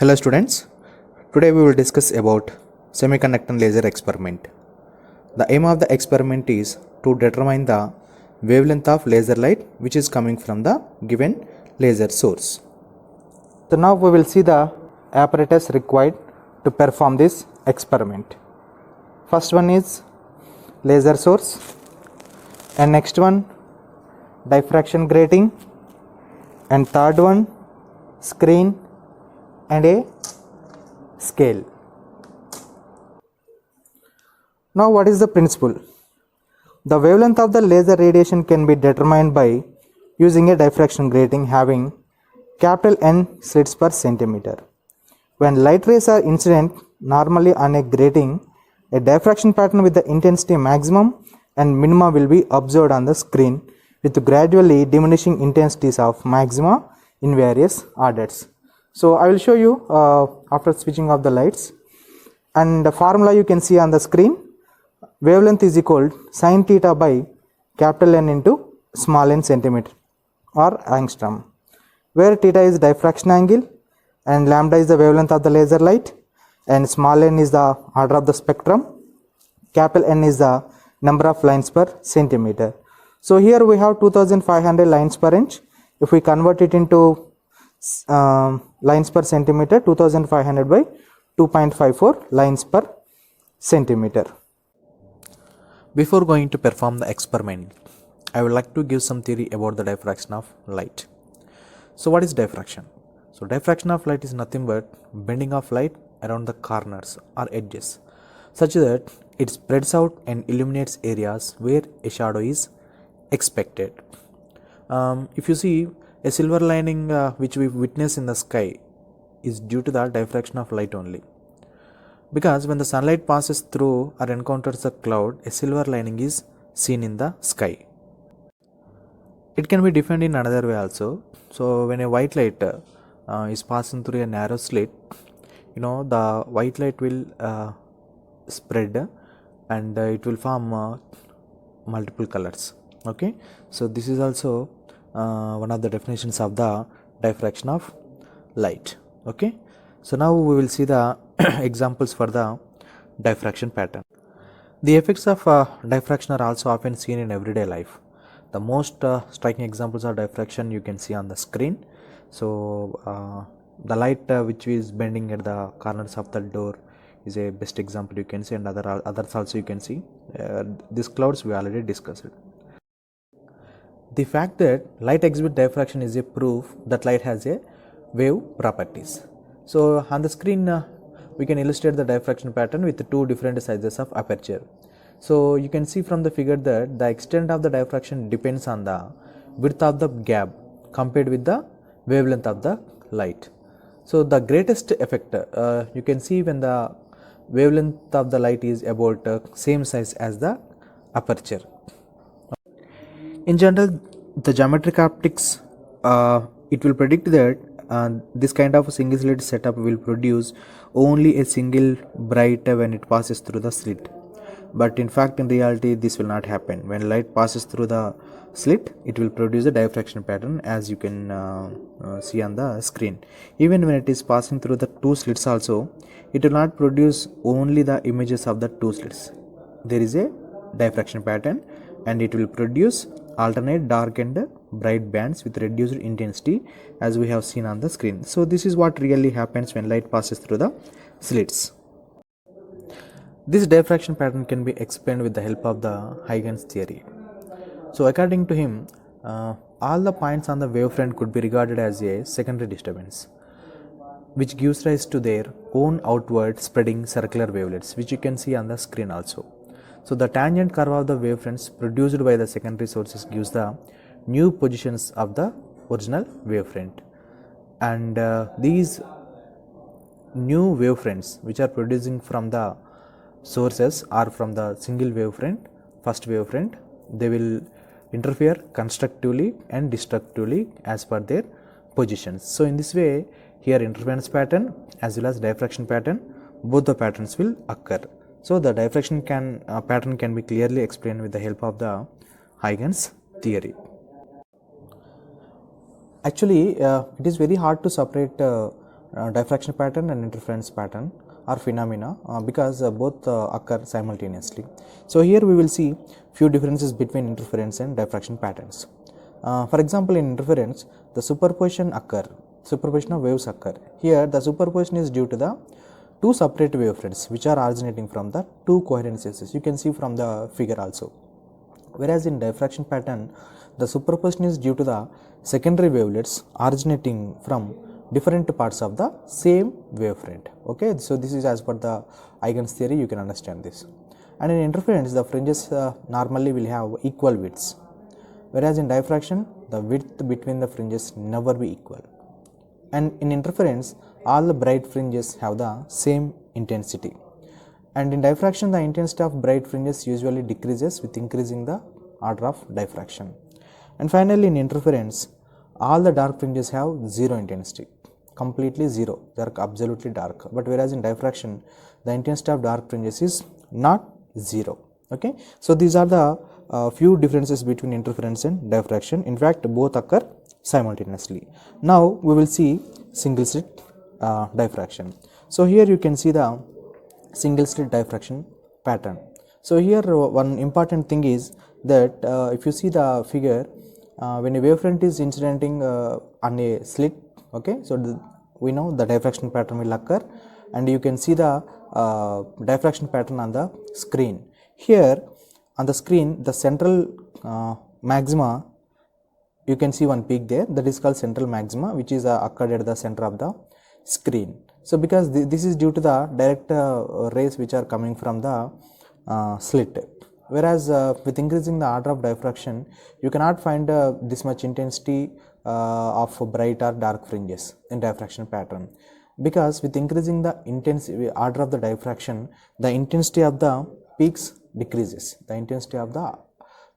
Hello students, today we will discuss about semiconductor laser experiment. The aim of the experiment is to determine the wavelength of laser light which is coming from the given laser source. So now we will see the apparatus required to perform this experiment. First one is laser source and next one diffraction grating and third one screen and a scale. Now what is the principle? The wavelength of the laser radiation can be determined by using a diffraction grating having capital N slits per centimeter. When light rays are incident normally on a grating, a diffraction pattern with the intensity maximum and minima will be observed on the screen with gradually diminishing intensities of maxima in various orders. So I will show you after switching off the lights, and the formula you can see on the screen. Wavelength is equal sin theta by capital N into small n centimeter or angstrom, where theta is diffraction angle and lambda is the wavelength of the laser light and small n is the order of the spectrum, capital N is the number of lines per centimeter. So here we have 2500 lines per inch. If we convert it into lines per centimeter, 2500 by 2.54 lines per centimeter. Before going to perform the experiment, I would like to give some theory about the diffraction of light. So what is diffraction? So diffraction of light is nothing but bending of light around the corners or edges such that it spreads out and illuminates areas where a shadow is expected. If you see, a silver lining which we witness in the sky is due to the diffraction of light only. Because when the sunlight passes through or encounters a cloud, a silver lining is seen in the sky. It can be defined in another way also. So when a white light is passing through a narrow slit, the white light will spread and it will form multiple colors. Okay, so this is also one of the definitions of the diffraction of light. Okay, so now we will see the examples for the diffraction pattern. The effects of diffraction are also often seen in everyday life. The most striking examples of diffraction you can see on the screen. So the light which is bending at the corners of the door is a best example you can see, and others also you can see. These clouds we already discussed. The fact that light exhibits diffraction is a proof that light has a wave properties. So on the screen we can illustrate the diffraction pattern with two different sizes of aperture. So you can see from the figure that the extent of the diffraction depends on the width of the gap compared with the wavelength of the light. So the greatest effect you can see when the wavelength of the light is about same size as the aperture. In general, the geometric optics it will predict that this kind of a single slit setup will produce only a single bright when it passes through the slit. But in fact, in reality, this will not happen. When light passes through the slit, it will produce a diffraction pattern, as you can see on the screen. Even when it is passing through the two slits also, it will not produce only the images of the two slits. There is a diffraction pattern and it will produce alternate dark and bright bands with reduced intensity, as we have seen on the screen. So this is what really happens when light passes through the slits. This diffraction pattern can be explained with the help of the Huygens theory. So according to him, all the points on the wavefront could be regarded as a secondary disturbance, which gives rise to their own outward spreading circular wavelets, which you can see on the screen also. So the tangent curve of the wavefronts produced by the secondary sources gives the new positions of the original wavefront, and these new wavefronts which are producing from the sources or from the single wavefront, first wavefront, they will interfere constructively and destructively as per their positions. So in this way, here interference pattern as well as diffraction pattern, both the patterns will occur. So the diffraction pattern can be clearly explained with the help of the Huygens theory. Actually, it is very hard to separate diffraction pattern and interference pattern are phenomena because both occur simultaneously. So here we will see few differences between interference and diffraction patterns. For example, in interference, the superposition of waves occur. Here the superposition is due to the two separate wavefronts which are originating from the two coherent sources. You can see from the figure also. Whereas in diffraction pattern, the superposition is due to the secondary wavelets originating from different parts of the same wavefront. Okay, so this is as per the Huygens theory, you can understand this. And in interference, the fringes normally will have equal widths, whereas in diffraction, the width between the fringes never be equal. And in interference, all the bright fringes have the same intensity. And in diffraction, the intensity of bright fringes usually decreases with increasing the order of diffraction. And finally, in interference, all the dark fringes have zero intensity, completely zero, they are absolutely dark. But whereas in diffraction, the intensity of dark fringes is not zero. Okay, so these are the few differences between interference and diffraction. In fact, both occur simultaneously. Now we will see single slit diffraction. So here you can see the single slit diffraction pattern. So here one important thing is that if you see the figure, when a wavefront is incidenting on a slit, okay, so we know the diffraction pattern will occur, and you can see the diffraction pattern on the screen. Here on the screen, the central maxima, you can see one peak there, that is called central maxima, which is occurred at the center of the screen. So because this is due to the direct rays which are coming from the slit, whereas with increasing the order of diffraction, you cannot find this much intensity of bright or dark fringes in diffraction pattern, because with increasing the order of the diffraction, the intensity of the peaks decreases, the intensity of the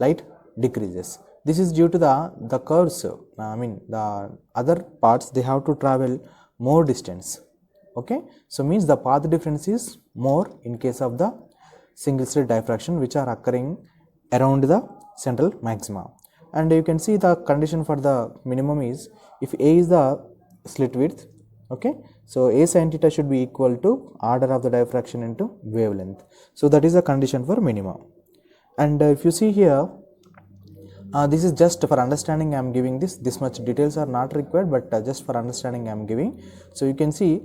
light decreases. This is due to the curves, the other parts, they have to travel more distance. Okay, so means the path difference is more in case of the single slit diffraction, which are occurring around the central maxima. And you can see the condition for the minimum is, if A is the slit width, okay, so A sin theta should be equal to order of the diffraction into wavelength. So that is the condition for minimum. And if you see here, this is just for understanding I am giving this much details are not required, but just for understanding I am giving. So you can see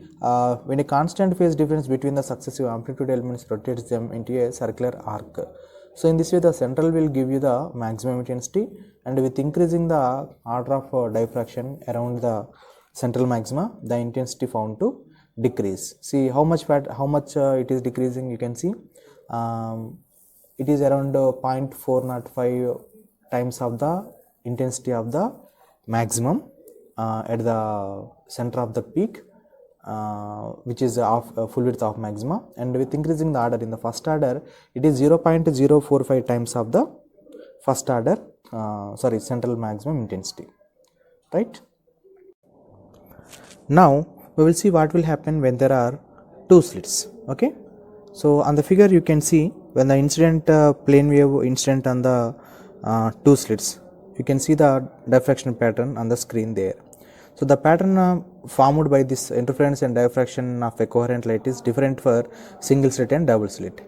when a constant phase difference between the successive amplitude elements rotates them into a circular arc. So in this way the central will give you the maximum intensity, and with increasing the order of diffraction around the central maxima, the intensity found to decrease. See how much it is decreasing, you can see it is around 0.405 times of the intensity of the maximum at the center of the peak, which is full width of maxima, and with increasing the order in the first order, it is 0.045 times of the first order central maximum intensity, right? Now we will see what will happen when there are two slits. Okay, so on the figure you can see when the incident plane wave incident on the two slits, you can see the diffraction pattern on the screen there. So the pattern formed by this interference and diffraction of a coherent light is different for single slit and double slit.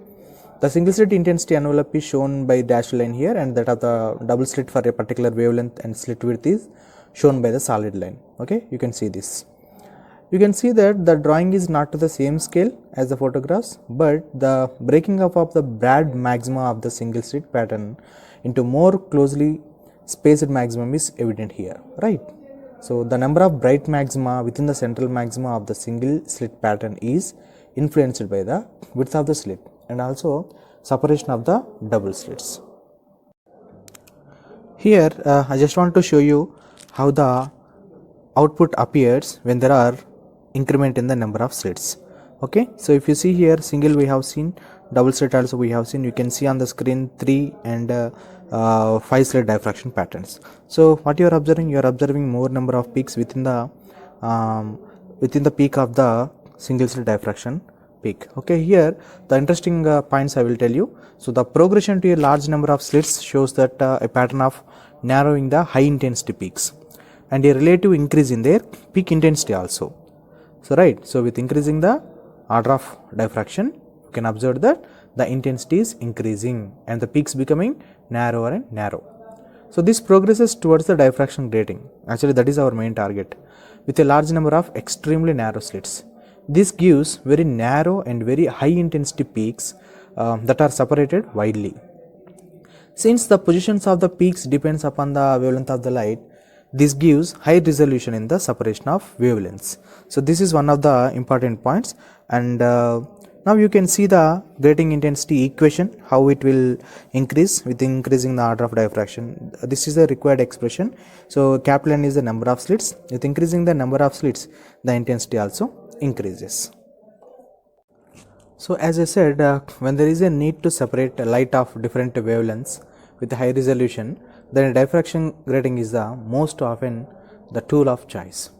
The single slit intensity envelope is shown by dashed line here, and that of the double slit for a particular wavelength and slit width is shown by the solid line. Okay, you can see this. You can see that the drawing is not to the same scale as the photographs, but the breaking up of the broad maxima of the single slit pattern into more closely spaced maximum is evident here, right? So the number of bright maxima within the central maxima of the single slit pattern is influenced by the width of the slit and also separation of the double slits. Here I just want to show you how the output appears when there are increment in the number of slits. Okay, so if you see here, single we have seen, double slit also we have seen. You can see on the screen 3 and 5 slit diffraction patterns. So what you are observing? You are observing more number of peaks within the peak of the single slit diffraction peak. Okay, here the interesting points I will tell you. So the progression to a large number of slits shows that a pattern of narrowing the high intensity peaks and a relative increase in their peak intensity also. So right, so with increasing the order of diffraction, you can observe that the intensity is increasing and the peaks becoming narrower and narrow. So this progresses towards the diffraction grating. Actually, that is our main target, with a large number of extremely narrow slits. This gives very narrow and very high intensity peaks that are separated widely. Since the positions of the peaks depends upon the wavelength of the light, this gives high resolution in the separation of wavelengths. So this is one of the important points, and now you can see the grating intensity equation, how it will increase with increasing the order of diffraction. This is the required expression. So capital N is the number of slits. With increasing the number of slits, the intensity also increases. So as I said, when there is a need to separate light of different wavelengths with high resolution, then diffraction grating is the most often the tool of choice.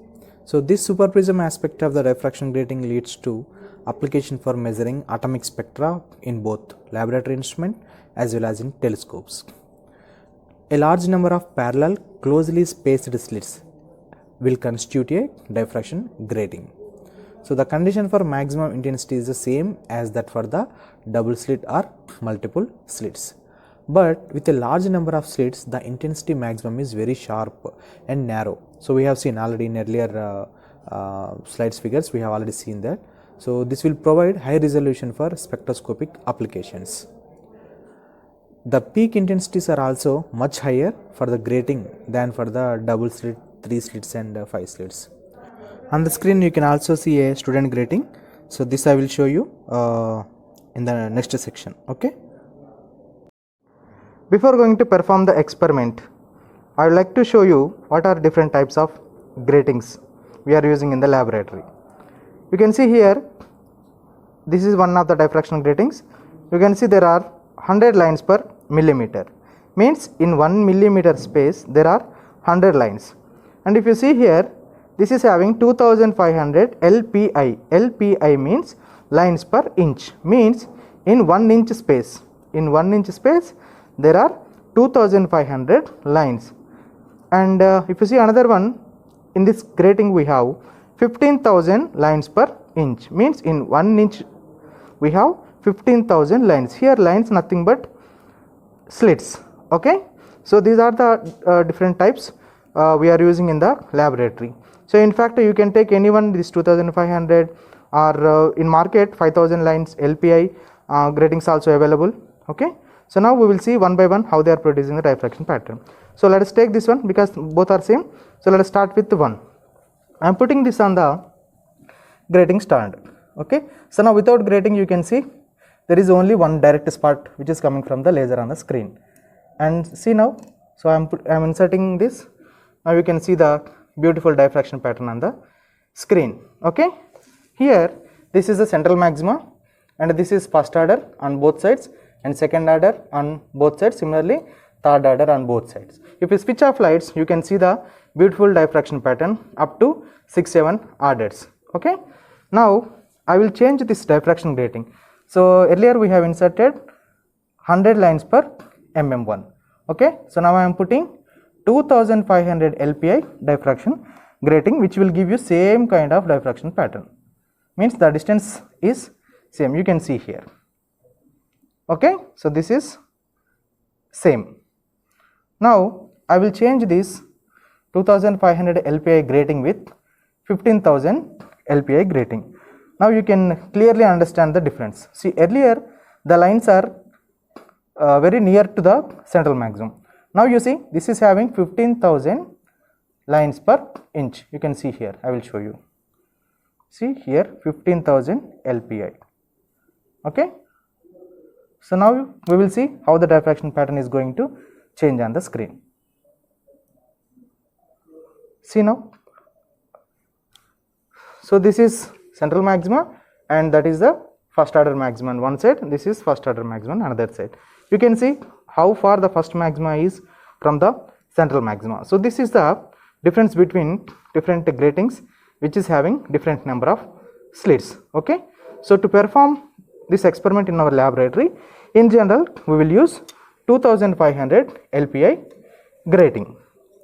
So this superprism aspect of the diffraction grating leads to application for measuring atomic spectra in both laboratory instrument as well as in telescopes. A large number of parallel closely spaced slits will constitute a diffraction grating. So the condition for maximum intensity is the same as that for the double slit or multiple slits. But with a large number of slits, the intensity maximum is very sharp and narrow. So we have seen already in earlier slides figures, we have already seen that. So this will provide high resolution for spectroscopic applications. The peak intensities are also much higher for the grating than for the double slit, 3 slits and 5 slits. On the screen you can also see a student grating. So this I will show you in the next section. Okay. Before going to perform the experiment, I would like to show you what are different types of gratings we are using in the laboratory. You can see here, this is one of the diffraction gratings. You can see there are 100 lines per millimeter. Means in 1 millimeter space there are 100 lines. And if you see here, this is having 2500 LPI. LPI means lines per inch. Means in 1 inch space. In 1 inch space there are 2500 lines. And if you see another one, in this grating we have 15,000 lines per inch. Means in 1 inch we have 15,000 lines. Here lines nothing but slits. Okay. So these are the different types we are using in the laboratory. So in fact you can take any one, this 2500 or in market 5000 lines LPI gratings also available. Okay. So now we will see one by one how they are producing the diffraction pattern. So let us take this one because both are same. So let us start with the one. I am putting this on the grating stand. Okay. So now without grating you can see there is only one direct spot which is coming from the laser on the screen. And see now, so I am inserting this. Now you can see the beautiful diffraction pattern on the screen. Okay. Here this is the central maxima and this is first order on both sides and second order on both sides, similarly third order on both sides. If you switch off lights you can see the beautiful diffraction pattern up to 6-7 orders. Okay. Now I will change this diffraction grating. So earlier we have inserted 100 lines per mm1. Okay. So now I am putting 2500 LPI diffraction grating, which will give you same kind of diffraction pattern. Means the distance is same, you can see here. Okay. So this is same. Now I will change this 2500 LPI grating with 15,000 LPI grating. Now you can clearly understand the difference. See, earlier the lines are very near to the central maximum. Now you see this is having 15,000 lines per inch. You can see here, I will show you. See here 15,000 LPI. Okay. So now we will see how the diffraction pattern is going to change on the screen. See now. So this is central maxima and that is the first order maxima on one side, this is first order maxima on another side. You can see how far the first maxima is from the central maxima. So this is the difference between different gratings which is having different number of slits. Okay. So to perform this experiment in our laboratory, in general we will use 2500 LPI grating.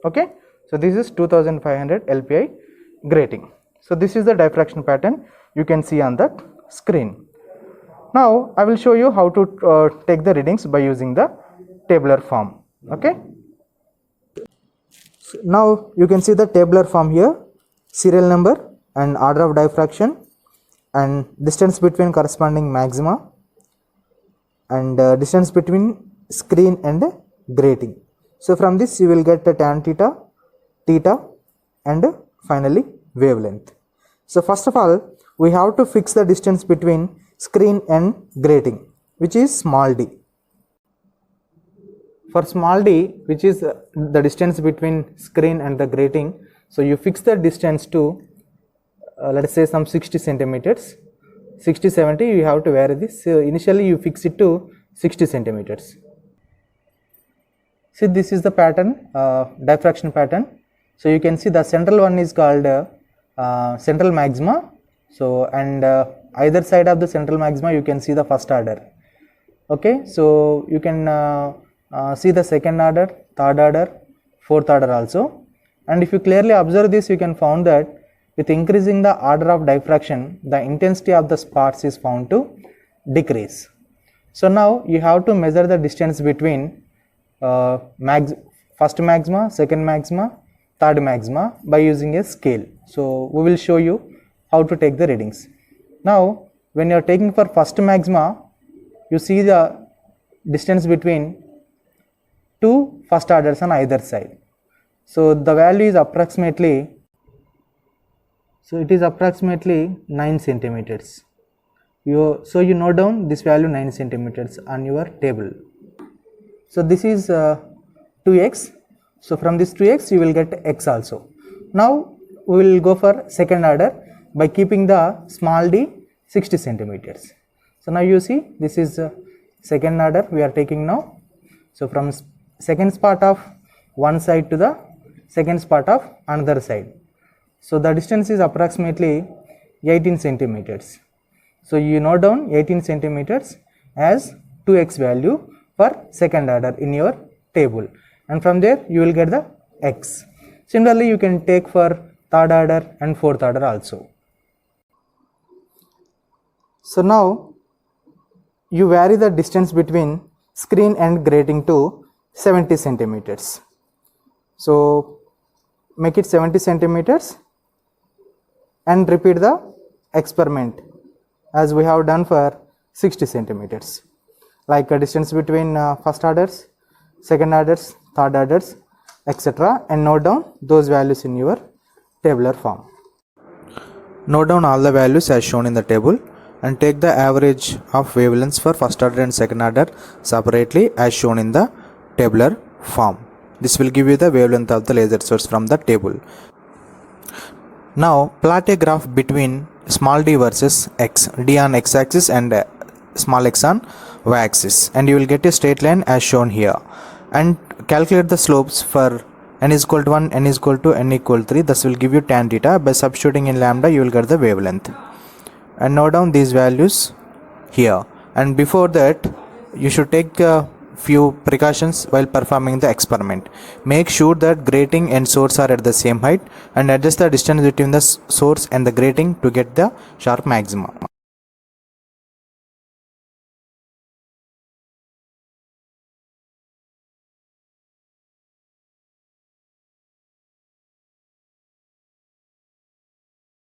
Okay. So this is 2500 LPI grating. So this is the diffraction pattern you can see on the screen. Now I will show you how to take the readings by using the tabular form. Okay. So now you can see the tabular form here, serial number and order of diffraction and distance between corresponding maxima and distance between screen and grating. So from this you will get the tan theta, theta and finally wavelength. So first of all we have to fix the distance between screen and grating, which is small d. For small d, which is the distance between screen and the grating, so you fix the distance to let us say some 60 centimeters. 60, 70 you have to vary this. So initially you fix it to 60 centimeters. See, this is the pattern, diffraction pattern. So you can see the central one is called central maxima. So and either side of the central maxima you can see the first order. Okay, so you can see the second order, third order, fourth order also. And if you clearly observe this, you can find that with increasing the order of diffraction, the intensity of the spots is found to decrease. So now you have to measure the distance between first maxima, second maxima, third maxima by using a scale. So we will show you how to take the readings. Now when you are taking for first maxima, you see the distance between two first orders on either side. So the value is approximately, so it is approximately 9 centimeters. So you note down this value 9 centimeters on your table. So this is 2x. So from this 2x you will get x also. Now we will go for second order by keeping the small d 60 centimeters. So now you see this is second order we are taking now. So from second spot of one side to the second spot of another side. So the distance is approximately 18 centimeters. So you note down 18 centimeters as 2x value for second order in your table, and from there you will get the x. Similarly you can take for third order and fourth order also. So now you vary the distance between screen and grating to 70 centimeters. So make it 70 centimeters and repeat the experiment as we have done for 60 centimeters. Like a distance between first orders, second orders, third orders, etc. and note down those values in your tabular form. Note down all the values as shown in the table and take the average of wavelengths for first order and second order separately as shown in the tabular form. This will give you the wavelength of the laser source from the table. Now plot a graph between small d versus x, d on x axis and small x on y axis, and you will get a straight line as shown here, and calculate the slopes for n is equal to 1, n is equal to n equal to 3. This will give you tan theta. By substituting in lambda you will get the wavelength, and note down these values here. And before that you should take a few precautions while performing the experiment. Make sure that grating and source are at the same height and adjust the distance between the source and the grating to get the sharp maxima.